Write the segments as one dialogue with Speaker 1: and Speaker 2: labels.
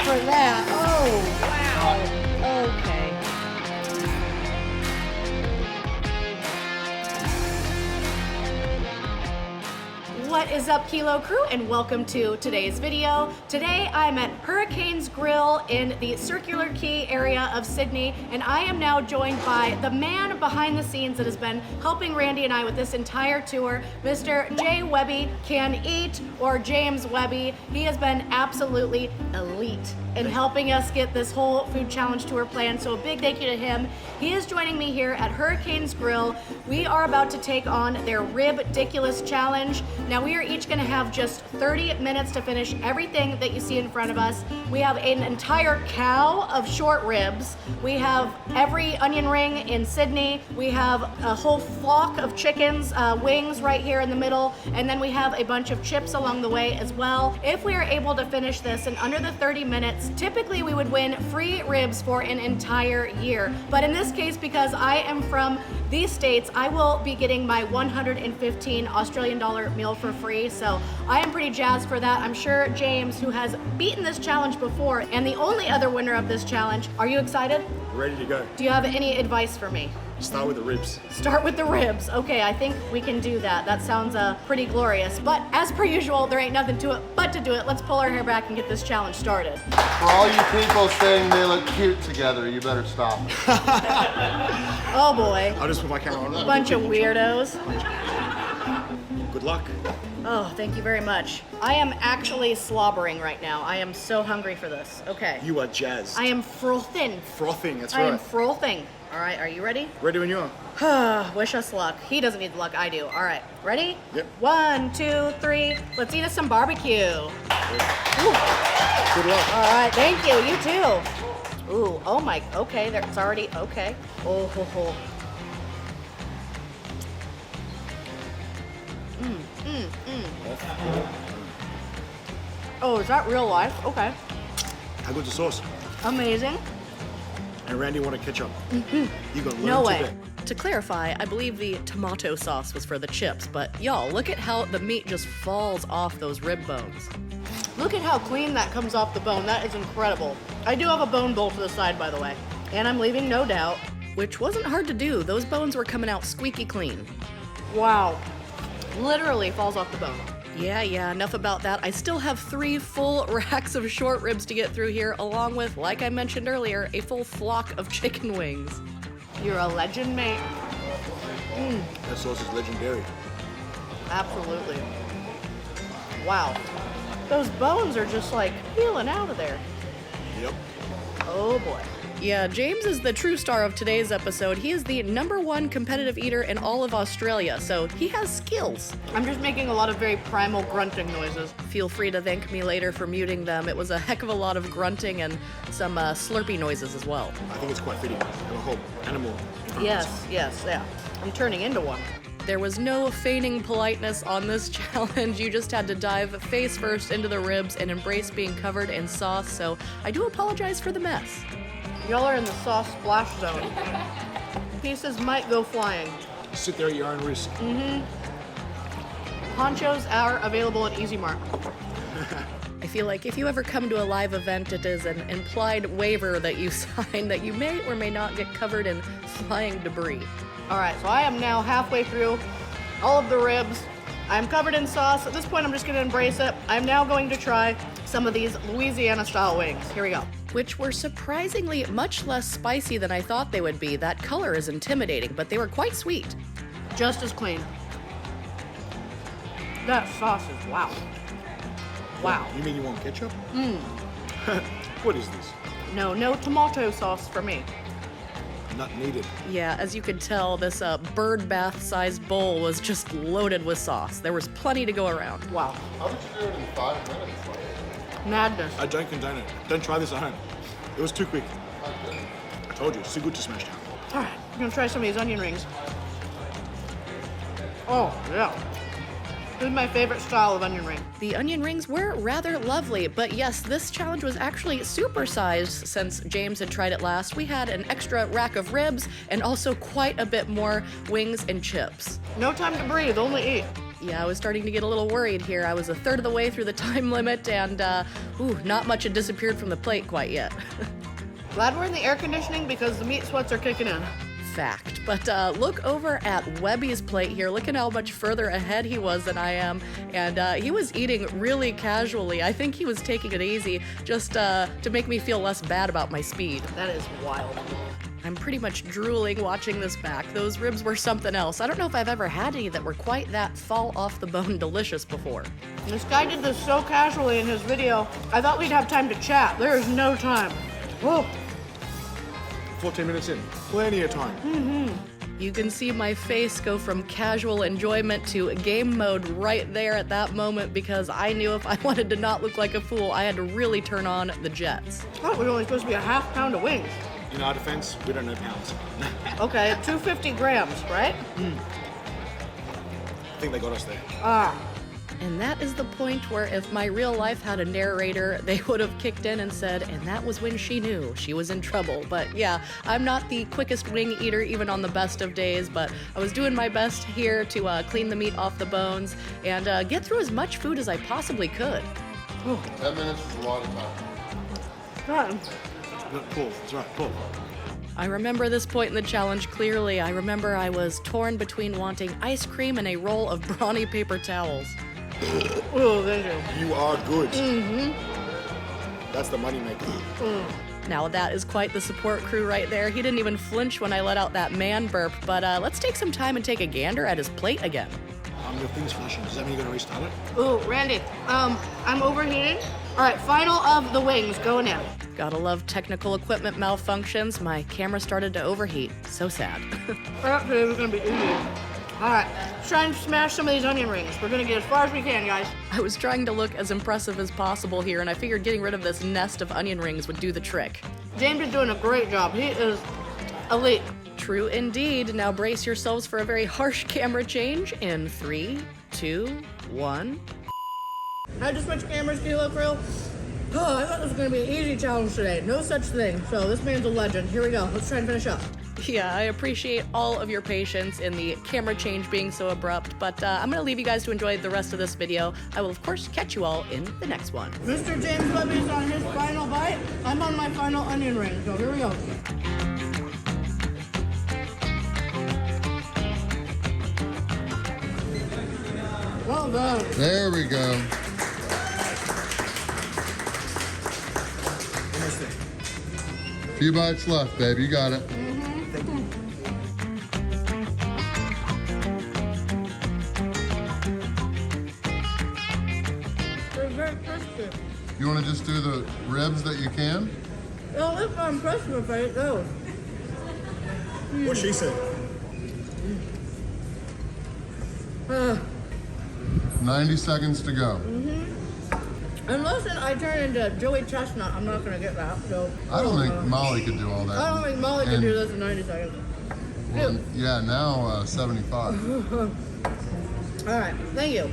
Speaker 1: for that. Oh, wow. Okay. What is up, Kilo Crew, and welcome to today's video. Today I'm at Hurricanes Grill in the Circular Quay area of Sydney, and I am now joined by the man behind the scenes that has been helping Randy and I with this entire tour, Mr. Jay Webby Can Eat, or James Webby. He has been absolutely elite in helping us get this whole food challenge tour planned, so a big thank you to him. He is joining me here at Hurricanes Grill. We are about to take on their Rib-diculous challenge. Now we are each gonna have just 30 minutes to finish everything that you see in front of us. We have an entire cow of short ribs. We have every onion ring in Sydney. We have a whole flock of chickens, wings right here in the middle, and then we have a bunch of chips along the way as well. If we are able to finish this in under the 30 minutes, typically we would win free ribs for an entire year. But in this case, because I am from these states, I will be getting my 115 Australian dollar meal for free, so I am pretty jazzed for that. I'm sure James, who has beaten this challenge before and the only other winner of this challenge, are you excited?
Speaker 2: Ready to go.
Speaker 1: Do you have any advice for me?
Speaker 2: Start with the ribs.
Speaker 1: Start with the ribs. Okay, I think we can do that. That sounds pretty glorious. But as per usual, there ain't nothing to it but to do it. Let's pull our hair back and get this challenge started.
Speaker 3: For all you people saying they look cute together, you better stop.
Speaker 1: Oh boy.
Speaker 2: I'll just put my camera on.
Speaker 1: Bunch of weirdos.
Speaker 2: Good luck.
Speaker 1: Oh, thank you very much. I am actually slobbering right now. I am so hungry for this. Okay.
Speaker 2: You are jazzed.
Speaker 1: I am frothing.
Speaker 2: Frothing, that's
Speaker 1: I am
Speaker 2: right.
Speaker 1: frothing. All right, are you ready?
Speaker 2: Ready when you are.
Speaker 1: Wish us luck. He doesn't need the luck, I do. All right, ready?
Speaker 2: Yep.
Speaker 1: 1, 2, 3. Let's eat us some barbecue. Ooh.
Speaker 2: Good luck.
Speaker 1: All right, thank you. You too. Ooh, oh my, okay, it's already, okay. Oh, ho, ho. Oh, is that real life? Okay.
Speaker 2: How good's the sauce?
Speaker 1: Amazing.
Speaker 2: And Randy wanted ketchup. You got
Speaker 1: No way.
Speaker 2: today.
Speaker 4: To clarify, I believe the tomato sauce was for the chips, but y'all, look at how the meat just falls off those rib bones.
Speaker 1: Look at how clean that comes off the bone. That is incredible. I do have a bone bowl to the side, by the way. And I'm leaving no doubt.
Speaker 4: Which wasn't hard to do. Those bones were coming out squeaky clean.
Speaker 1: Wow. Literally falls off the bone.
Speaker 4: Yeah, enough about that. I still have 3 full racks of short ribs to get through here, along with, like I mentioned earlier, a full flock of chicken wings.
Speaker 1: You're a legend, mate.
Speaker 2: That sauce is legendary.
Speaker 1: Absolutely. Wow. Those bones are just like peeling out of there.
Speaker 2: Yep.
Speaker 1: Oh boy.
Speaker 4: Yeah, James is the true star of today's episode. He is the #1 competitive eater in all of Australia, so he has skills.
Speaker 1: I'm just making a lot of very primal grunting noises.
Speaker 4: Feel free to thank me later for muting them. It was a heck of a lot of grunting and some slurpy noises as well.
Speaker 2: I think it's quite fitting. Have a whole animal.
Speaker 1: Yes, yeah. I'm turning into one.
Speaker 4: There was no feigning politeness on this challenge. You just had to dive face first into the ribs and embrace being covered in sauce, so I do apologize for the mess.
Speaker 1: Y'all are in the sauce splash zone. Pieces might go flying.
Speaker 2: Sit there at your own risk.
Speaker 1: Ponchos are available at Easy Mart.
Speaker 4: I feel like if you ever come to a live event, it is an implied waiver that you sign that you may or may not get covered in flying debris.
Speaker 1: All right, so I am now halfway through all of the ribs. I'm covered in sauce. At this point, I'm just gonna embrace it. I'm now going to try some of these Louisiana style wings. Here we go.
Speaker 4: Which were surprisingly much less spicy than I thought they would be. That color is intimidating, but they were quite sweet.
Speaker 1: Just as clean. That sauce is wow. Wow.
Speaker 2: You mean you want ketchup? What is this?
Speaker 1: No tomato sauce for me.
Speaker 2: Not needed.
Speaker 4: Yeah, as you could tell, this bird bath-sized bowl was just loaded with sauce. There was plenty to go around.
Speaker 1: Wow.
Speaker 3: How did you do it in 5 minutes?
Speaker 1: Madness.
Speaker 2: I don't condone it. Don't try this at home. It was too quick. I told you, it's too good to smash down.
Speaker 1: All right, I'm gonna try some of these onion rings. Oh, yeah. This is my favorite style of onion ring.
Speaker 4: The onion rings were rather lovely, but yes, this challenge was actually supersized since James had tried it last. We had an extra rack of ribs and also quite a bit more wings and chips.
Speaker 1: No time to breathe, only eat.
Speaker 4: Yeah, I was starting to get a little worried here. I was a third of the way through the time limit, and not much had disappeared from the plate quite yet.
Speaker 1: Glad we're in the air conditioning because the meat sweats are kicking in.
Speaker 4: Fact. But look over at Webby's plate here. Look at how much further ahead he was than I am. And he was eating really casually. I think he was taking it easy just to make me feel less bad about my speed.
Speaker 1: That is wild.
Speaker 4: I'm pretty much drooling watching this back. Those ribs were something else. I don't know if I've ever had any that were quite that fall off the bone delicious before.
Speaker 1: This guy did this so casually in his video. I thought we'd have time to chat. There is no time. Whoa.
Speaker 2: 14 minutes in. Plenty of time.
Speaker 4: You can see my face go from casual enjoyment to game mode right there at that moment because I knew if I wanted to not look like a fool, I had to really turn on the jets.
Speaker 1: Oh, it was only supposed to be a half pound of wings.
Speaker 2: In our defense, we don't know pounds.
Speaker 1: Okay, 250 grams, right?
Speaker 2: I think they got us there.
Speaker 4: And that is the point where if my real life had a narrator, they would have kicked in and said, and that was when she knew she was in trouble. But yeah, I'm not the quickest wing eater even on the best of days, but I was doing my best here to clean the meat off the bones and get through as much food as I possibly could.
Speaker 3: 10 minutes is a lot of time.
Speaker 2: Pull. That's right. Pull.
Speaker 4: I remember this point in the challenge clearly. I remember I was torn between wanting ice cream and a roll of brawny paper towels.
Speaker 1: Oh, thank you.
Speaker 2: You are good. That's the money maker.
Speaker 4: Now that is quite the support crew right there. He didn't even flinch when I let out that man burp, but let's take some time and take a gander at his plate again.
Speaker 2: Your thing's flashing. Does that mean you're gonna restart it?
Speaker 1: Ooh, Randy, I'm overheating. All right, final of the wings going in.
Speaker 4: Gotta love technical equipment malfunctions. My camera started to overheat. So sad.
Speaker 1: Today was gonna be easy. All right, let's try and smash some of these onion rings. We're gonna get as far as we can, guys.
Speaker 4: I was trying to look as impressive as possible here, and I figured getting rid of this nest of onion rings would do the trick.
Speaker 1: James is doing a great job. He is elite.
Speaker 4: True indeed. Now brace yourselves for a very harsh camera change in 3, 2, 1.
Speaker 1: I just switched cameras, Kilo Crew. Oh, I thought this was gonna be an easy challenge today. No such thing. So this man's a legend. Here we go. Let's try and finish up.
Speaker 4: Yeah, I appreciate all of your patience in the camera change being so abrupt, but I'm going to leave you guys to enjoy the rest of this video. I will, of course, catch you all in the next one.
Speaker 1: Mr. James Webby's on his final bite. I'm on my final onion ring. So here we go. Well done.
Speaker 3: There we go.
Speaker 2: Almost there.
Speaker 3: Few bites left, babe. You got it.
Speaker 1: They're very crispy.
Speaker 3: You want to just do the ribs that you can?
Speaker 1: Oh, if I'm pressed if I eat those.
Speaker 2: What she said.
Speaker 3: 90 seconds to go.
Speaker 1: Unless I turn into Joey Chestnut, I'm not gonna get that. So
Speaker 3: I don't think Molly could do all that.
Speaker 1: I don't think Molly can
Speaker 3: And-
Speaker 1: do this in 90 seconds.
Speaker 3: Well, yeah, now 75.
Speaker 1: All right, thank you.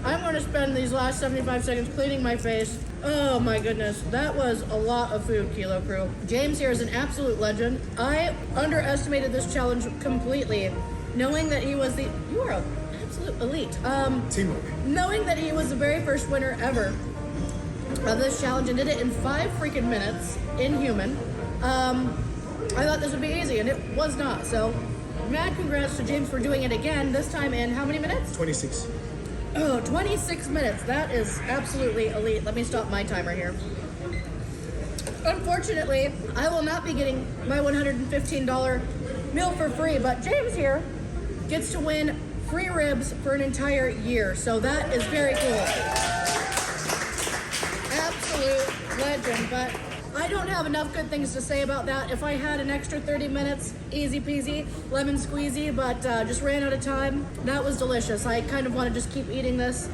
Speaker 1: I'm going to spend these last 75 seconds cleaning my face. Oh my goodness, that was a lot of food, Kilo Crew. James here is an absolute legend. I underestimated this challenge completely, knowing that he was the, you are an absolute elite.
Speaker 2: Teamwork.
Speaker 1: Knowing that he was the very first winner ever of this challenge and did it in 5 freaking minutes, inhuman. I thought this would be easy, and it was not. So, mad congrats to James for doing it again, this time in how many minutes?
Speaker 2: 26.
Speaker 1: Oh, 26 minutes. That is absolutely elite. Let me stop my timer here. Unfortunately, I will not be getting my $115 meal for free, but James here gets to win free ribs for an entire year. So that is very cool. Absolute legend, but I don't have enough good things to say about that. If I had an extra 30 minutes, easy peasy, lemon squeezy, but just ran out of time. That was delicious. I kind of want to just keep eating this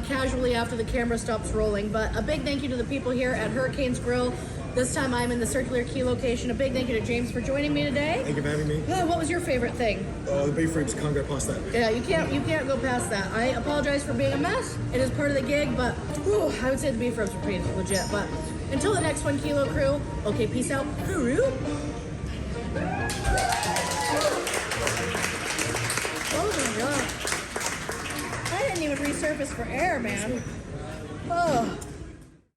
Speaker 1: casually after the camera stops rolling. But a big thank you to the people here at Hurricane's Grill. This time I'm in the Circular Key location. A big thank you to James for joining me today.
Speaker 2: Thank you for having me.
Speaker 1: What was your favorite thing?
Speaker 2: The beef ribs, can't go past that.
Speaker 1: Yeah, you can't go past that. I apologize for being a mess. It is part of the gig, but whew, I would say the beef ribs were pretty legit. But until the next one, Kilo Crew. Okay, peace out. Peru. Oh my god. even resurface for air, man. Oh.